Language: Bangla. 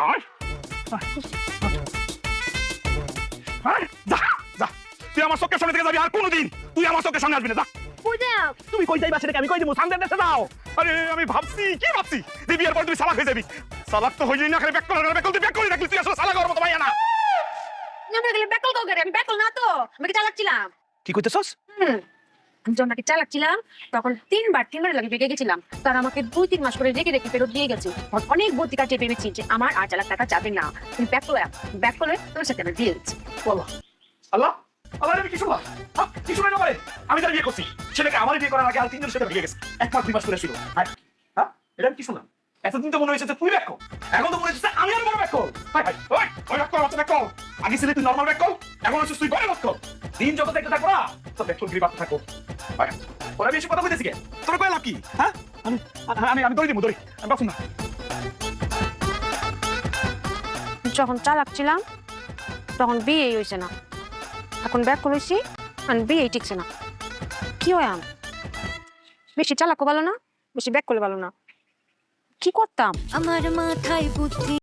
হায় হায়, যা যা, তুই আমার চোখের সামনে থেকে যাবি, আর কোনোদিন তুই আমার চোখের সামনে আসবি না। যা, তুমি কই যাইবা সেটাকে আমি কই দিব, সামনের দেশে যাও। আরে আমি ভাবছি কি ভাবছি যে বিয়ের পর তুই সালাক হয়ে যাবি। সালাক তো হইলি না, খালি ব্যাক করে তুই ব্যাক করে রাখলি, তুই আসলে সালাক হওয়ার মতো ভাইয়া না। আমরা গেলে ব্যাকল কাউ করে, আমি ব্যাকল না তো, আমি কি চালাচ্ছিলাম। কি কইতেছস? আমি যখন নাকি চালাচ্ছিলাম তখন তিনবার লাগে বেগে গেছিলাম। তার আমাকে 2-3 মাস করে রেখে রেখে ফেরত দিয়ে গেছে। অনেক বুদ্ধি কাটিয়ে ভেবেছি যে আমার আর চালাক টাকা যাবে না, তুমি ব্যাক করে তোর সাথে আমি দিয়ে দিচ্ছি। আল্লাহ আল্লাহ আল্লাহ, আমি কি শুনলাম? কি শুনে না পারে? আমি তার বিয়ে করছি, ছেলেকে আমার বিয়ে করার আগে আর 3 জনের সাথে বিয়ে গেছে, 1 মাস 2 মাস করে ছিল। এটা কি শুনলাম? এতদিন তো মনে হয়েছে যে তুই ব্যাক কর, এখন তো মনে হচ্ছে আমি আর বড় ব্যাক কর। হাই হাই, ওই ওই ব্যাক কর, ব্যাক কর। আগে ছিলে তুই নরমাল ব্যাক কর, এখন হচ্ছে তুই বড় ব্যাক কর। দিন যত দেখতে থাকবো না তো ব্যাক করবি, বাদ থাকো। ভাই ওরা বেশি কথা কইতেছি কে? তোর কই লাভ কি? আমি দড়ি দিমু, দড়ি আমি বাসুন না। যখন চালাচ্ছিলাম তখন বিয়েই হয়েছে না, এখন ব্যাক করেছি আর বিয়েই টিকছে না। কি হয় আম, বেশি চালাকও ভালো না, বেশি ব্যাক করলে ভালো না। কি করতাম? আমার মাথায় বুদ্ধি